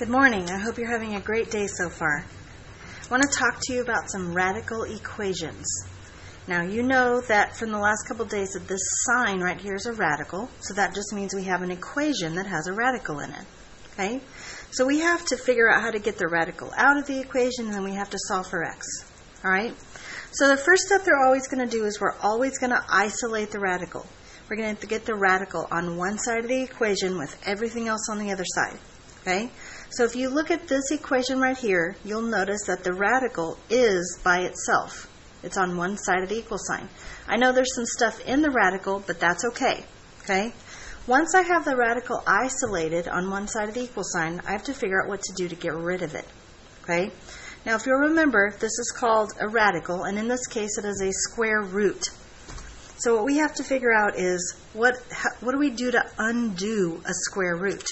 Good morning. I hope you're having a great day so far. I want to talk to you about some radical equations. Now, you know that from the last couple days that this sign right here is a radical, so that just means we have an equation that has a radical in it. Okay? So we have to figure out how to get the radical out of the equation, and then we have to solve for x. All right? So the first step they're always going to do is we're always going to isolate the radical. We're going to have to get the radical on one side of the equation with everything else on the other side. Okay? So if you look at this equation right here, you'll notice that the radical is by itself. It's on one side of the equal sign. I know there's some stuff in the radical, but that's okay. Okay? Once I have the radical isolated on one side of the equal sign, I have to figure out what to do to get rid of it. Okay? Now, if you'll remember, this is called a radical, and in this case, it is a square root. So what we have to figure out is, what do we do to undo a square root?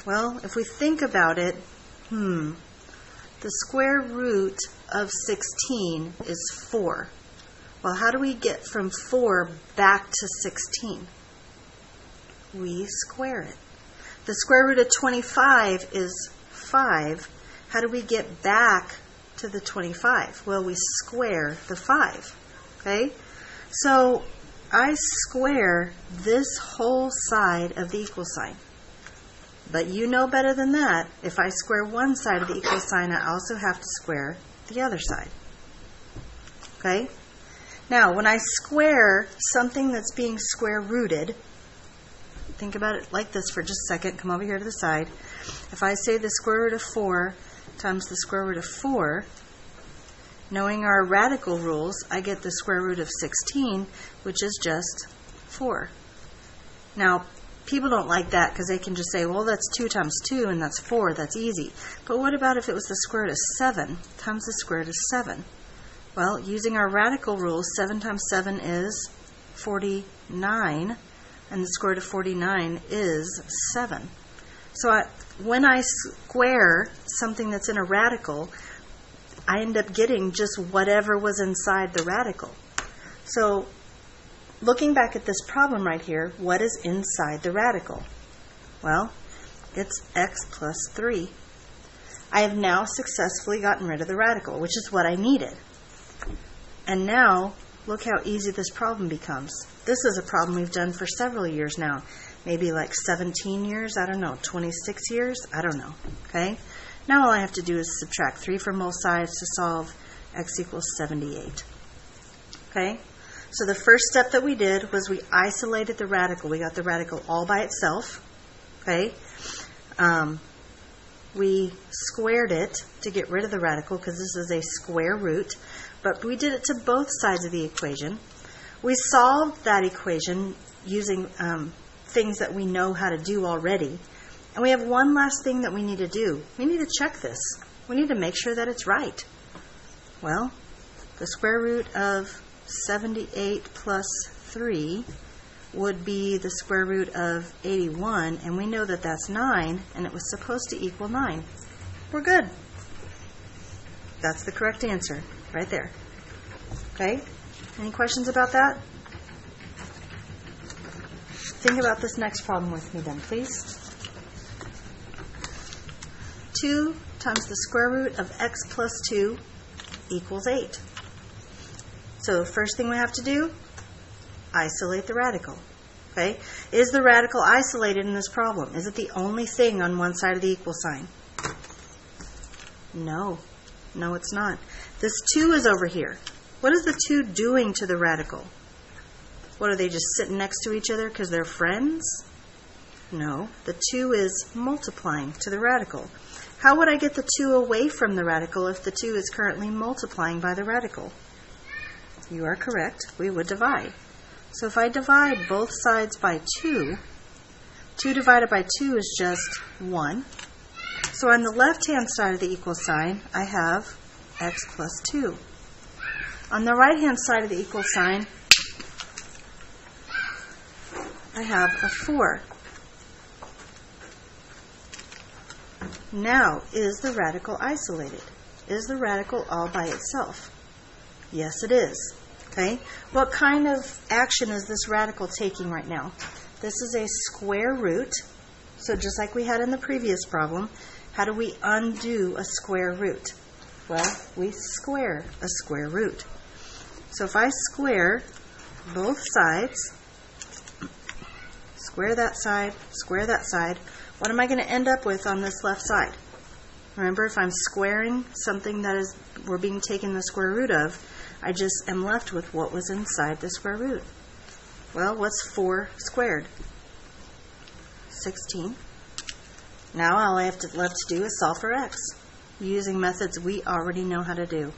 Well, if we think about it, the square root of 16 is 4. Well, how do we get from 4 back to 16? We square it. The square root of 25 is 5. How do we get back to the 25? Well, we square the 5. Okay? So I square this whole side of the equal sign. But you know better than that. If I square one side of the equal sign, I also have to square the other side. Okay? Now, when I square something that's being square rooted, think about it like this for just a second. Come over here to the side. If I say the square root of 4 times the square root of 4, knowing our radical rules, I get the square root of 16, which is just 4. Now, people don't like that because they can just say, well, that's 2 times 2, and that's 4. That's easy. But what about if it was the square root of 7 times the square root of 7? Well, using our radical rules, 7 times 7 is 49, and the square root of 49 is 7. So when I square something that's in a radical, I end up getting just whatever was inside the radical. So looking back at this problem right here, what is inside the radical? Well, it's x plus 3. I have now successfully gotten rid of the radical, which is what I needed. And now, look how easy this problem becomes. This is a problem we've done for several years now. Maybe like 17 years, I don't know, 26 years, I don't know. Okay? Now all I have to do is subtract 3 from both sides to solve x equals 78. Okay? So the first step that we did was we isolated the radical. We got the radical all by itself. Okay? We squared it to get rid of the radical because this is a square root. But we did it to both sides of the equation. We solved that equation using things that we know how to do already. And we have one last thing that we need to do. We need to check this. We need to make sure that it's right. Well, the square root of 78 plus 3 would be the square root of 81, and we know that that's 9, and it was supposed to equal 9. We're good. That's the correct answer, right there. Okay? Any questions about that? Think about this next problem with me then, please. 2 times the square root of x plus 2 equals 8. So the first thing we have to do, isolate the radical. Okay? Is the radical isolated in this problem? Is it the only thing on one side of the equal sign? No. No, it's not. This 2 is over here. What is the 2 doing to the radical? What, are they just sitting next to each other because they're friends? No. The 2 is multiplying to the radical. How would I get the 2 away from the radical if the 2 is currently multiplying by the radical? You are correct. We would divide. So if I divide both sides by 2, 2 divided by 2 is just 1. So on the left-hand side of the equal sign, I have x plus 2. On the right-hand side of the equal sign, I have a 4. Now, is the radical isolated? Is the radical all by itself? Yes, it is. Okay? What kind of action is this radical taking right now? This is a square root, So just like we had in the previous problem, how do we undo a square root? Well, we square a square root. So if I square both sides, square that side, what am I going to end up with on this left side? Remember, if I'm squaring something that is we're being taken the square root of, I just am left with what was inside the square root. Well, what's 4 squared? 16. Now all I have to left to do is solve for x using methods we already know how to do.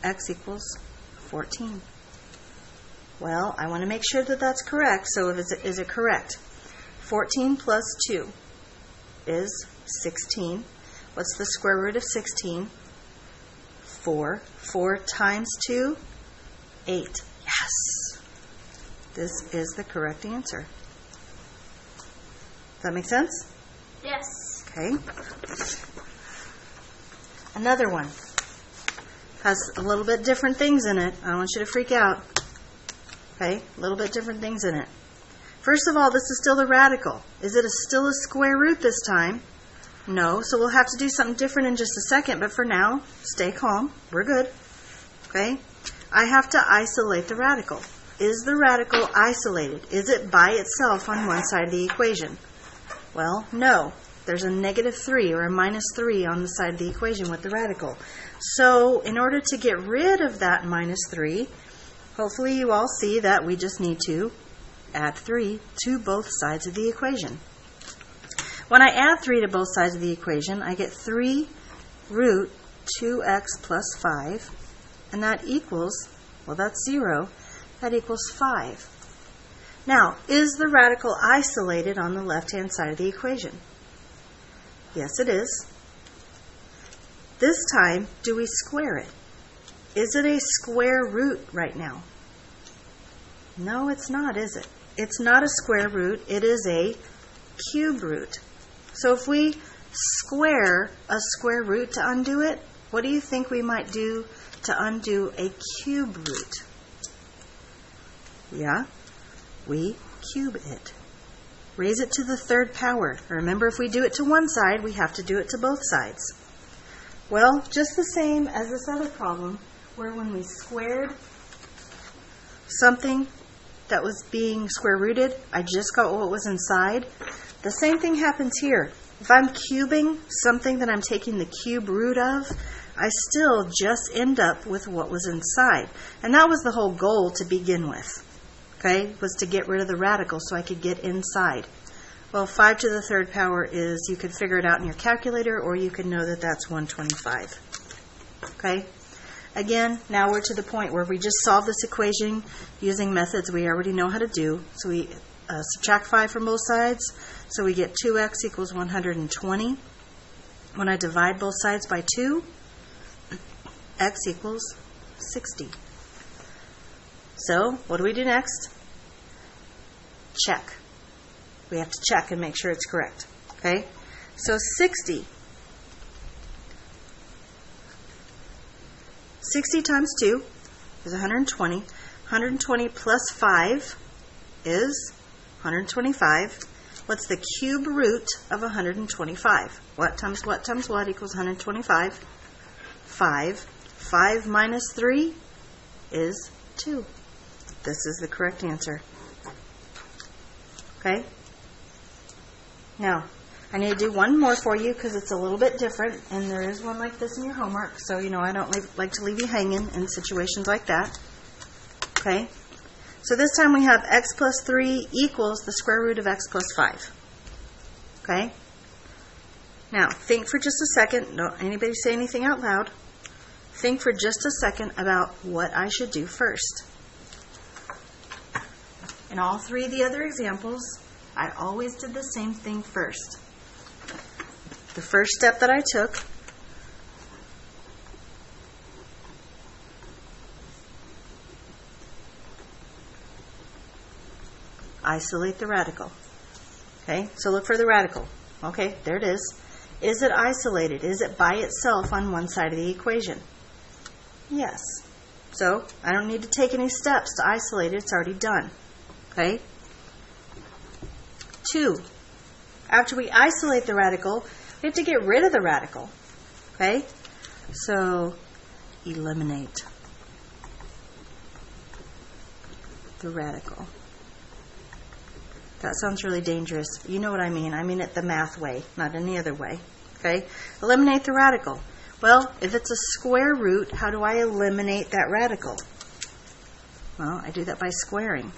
X equals 14. Well, I want to make sure that that's correct, so is it correct? 14 plus 2 is 16. What's the square root of 16? 4. 4 times 2? 8. Yes! This is the correct answer. Does that make sense? Yes. Okay. Another one has a little bit different things in it. I don't want you to freak out. Okay? A little bit different things in it. First of all, this is still the radical. Is it still a square root this time? No, so we'll have to do something different in just a second, but for now, stay calm. We're good. Okay? I have to isolate the radical. Is the radical isolated? Is it by itself on one side of the equation? Well, no. There's a -3 or a -3 on the side of the equation with the radical. So, in order to get rid of that -3, hopefully you all see that we just need to add 3 to both sides of the equation. When I add 3 to both sides of the equation, I get 3 root 2x plus 5, and that equals, well, that's 0. That equals 5. Now, is the radical isolated on the left-hand side of the equation? Yes, it is. This time, do we square it? Is it a square root right now? No, it's not, is it? It's not a square root. It is a cube root. So if we square a square root to undo it, what do you think we might do to undo a cube root? Yeah, we cube it. Raise it to the 3rd power. Remember, if we do it to one side, we have to do it to both sides. Well, just the same as this other problem, where when we squared something that was being square rooted, I just got what was inside. The same thing happens here. If I'm cubing something that I'm taking the cube root of, I still just end up with what was inside. And that was the whole goal to begin with. Okay, was to get rid of the radical so I could get inside. Well, 5 to the 3rd power is, you could figure it out in your calculator, or you could know that that's 125. Okay? Again, now we're to the point where we just solve this equation using methods we already know how to do. So we subtract 5 from both sides, so we get 2x equals 120. When I divide both sides by 2, x equals 60. So, what do we do next? Check. We have to check and make sure it's correct. Okay? So 60. 60 times 2 is 120. 120 plus 5 is 125. What's the cube root of 125? What times what times what equals 125? 5. 5 minus 3 is 2. This is the correct answer. Okay? Now, I need to do one more for you because it's a little bit different, and there is one like this in your homework, so you know I don't like to leave you hanging in situations like that. Okay? So this time we have x plus 3 equals the square root of x plus 5. Okay? Now, think for just a second. Don't anybody say anything out loud. Think for just a second about what I should do first. In all 3 of the other examples, I always did the same thing first. The first step that I took, isolate the radical. Okay, so look for the radical. Okay, there it is. Is it isolated? Is it by itself on one side of the equation? Yes. So I don't need to take any steps to isolate it. It's already done. Okay? 2. After we isolate the radical, we have to get rid of the radical. Okay? So, eliminate the radical. That sounds really dangerous. You know what I mean. I mean it the math way, not any other way. Okay? Eliminate the radical. Well, if it's a square root, how do I eliminate that radical? Well, I do that by squaring.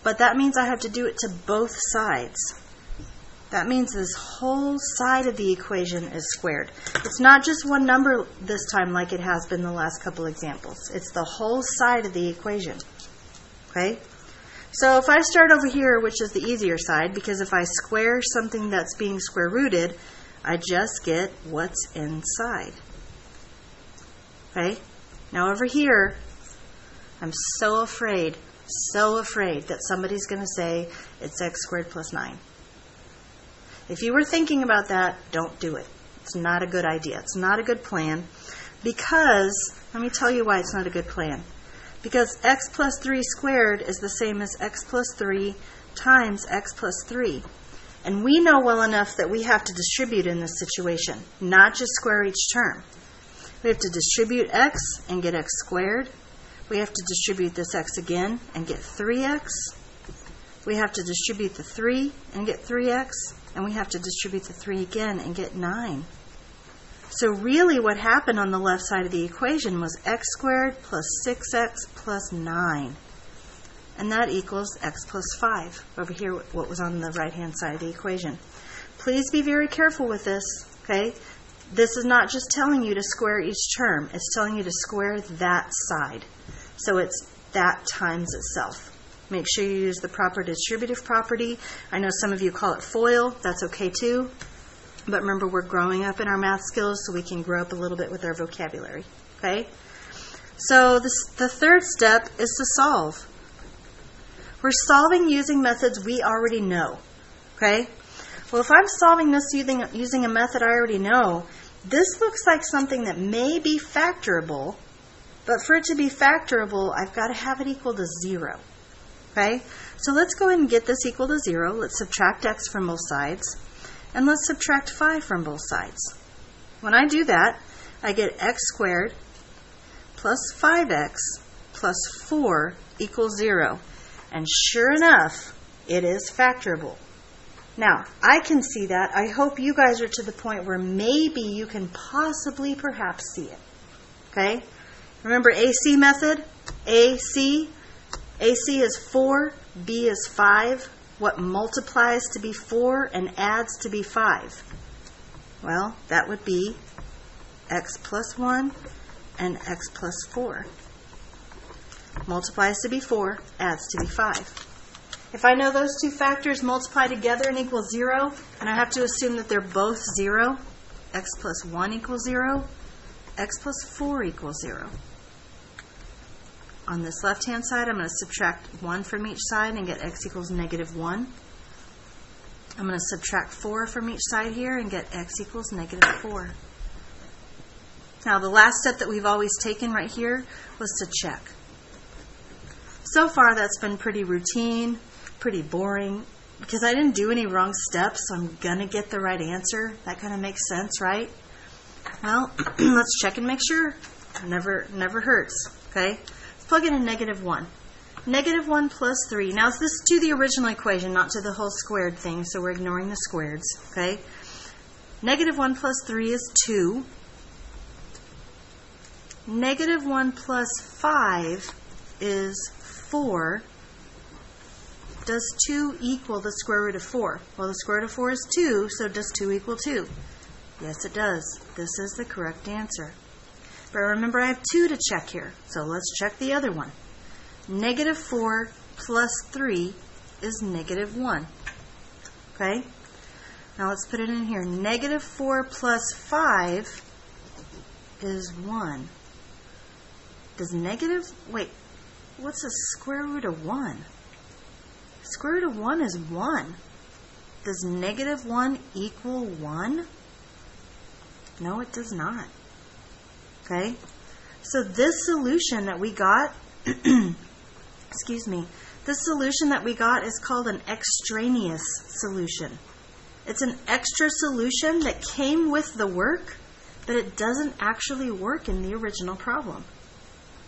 But that means I have to do it to both sides. That means this whole side of the equation is squared. It's not just one number this time like it has been the last couple examples. It's the whole side of the equation. Okay? So if I start over here, which is the easier side, because if I square something that's being square rooted, I just get what's inside. Okay? Now over here, I'm so afraid that somebody's going to say it's x squared plus 9. If you were thinking about that, don't do it. It's not a good idea. It's not a good plan because, let me tell you why it's not a good plan. Because x plus 3 squared is the same as x plus 3 times x plus 3. And we know well enough that we have to distribute in this situation, not just square each term. We have to distribute x and get x squared. We have to distribute this x again and get 3x. We have to distribute the 3 and get 3x. And we have to distribute the 3 again and get 9. So really what happened on the left side of the equation was x squared plus 6x plus 9. And that equals x plus 5. Over here, what was on the right-hand side of the equation. Please be very careful with this, okay? This is not just telling you to square each term. It's telling you to square that side. So it's that times itself. Make sure you use the proper distributive property. I know some of you call it FOIL. That's okay too. But remember, we're growing up in our math skills, so we can grow up a little bit with our vocabulary. Okay? So the third step is to solve. We're solving using methods we already know. Okay? Well, if I'm solving this using a method I already know, this looks like something that may be factorable, but for it to be factorable, I've got to have it equal to 0. Okay? So let's go ahead and get this equal to 0. Let's subtract x from both sides. And let's subtract 5 from both sides. When I do that, I get x squared plus 5x plus 4 equals 0. And sure enough, it is factorable. Now, I can see that. I hope you guys are to the point where maybe you can possibly perhaps see it. Okay? Remember AC method? AC is 4, B is 5. What multiplies to be 4 and adds to be 5? Well, that would be x plus 1 and x plus 4. Multiplies to be 4, adds to be 5. If I know those two factors multiply together and equal 0, and I have to assume that they're both 0, x plus 1 equals 0, x plus 4 equals 0. On this left-hand side, I'm going to subtract 1 from each side and get x equals negative 1. I'm going to subtract 4 from each side here and get x equals negative 4. Now, the last step that we've always taken right here was to check. So far, that's been pretty routine, pretty boring, because I didn't do any wrong steps, so I'm going to get the right answer. That kind of makes sense, right? Well, let's check and make sure. Never hurts, okay? Plug in a negative 1. Negative 1 plus 3. Now, this is to the original equation, not to the whole squared thing, so we're ignoring the squareds, okay? Negative 1 plus 3 is 2. Negative 1 plus 5 is 4. Does 2 equal the square root of 4? Well, the square root of 4 is 2, so does 2 equal 2? Yes, it does. This is the correct answer. But remember, I have 2 to check here, so let's check the other one. Negative 4 plus 3 is negative 1. Okay? Now let's put it in here. Negative 4 plus 5 is 1. Does what's the square root of 1? Square root of 1 is 1. Does negative 1 equal 1? No, it does not. Okay? So this solution that we got, excuse me, This solution that we got is called an extraneous solution. It's an extra solution that came with the work, but it doesn't actually work in the original problem.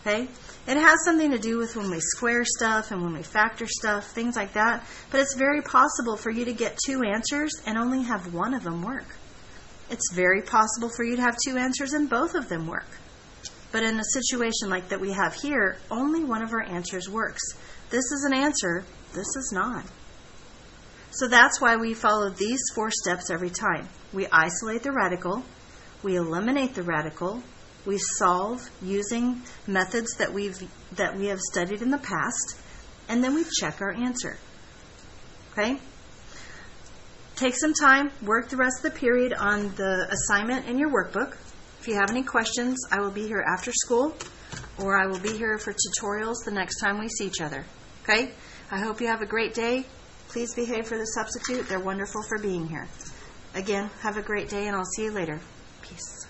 Okay? It has something to do with when we square stuff and when we factor stuff, things like that, but it's very possible for you to get two answers and only have one of them work. It's very possible for you to have two answers and both of them work. But in a situation like that we have here, only one of our answers works. This is an answer, this is not. So that's why we follow these 4 steps every time. We isolate the radical, we eliminate the radical, we solve using methods that we have studied in the past, and then we check our answer. Okay? Take some time, work the rest of the period on the assignment in your workbook. If you have any questions, I will be here after school, or I will be here for tutorials the next time we see each other. Okay? I hope you have a great day. Please behave for the substitute. They're wonderful for being here. Again, have a great day, and I'll see you later. Peace.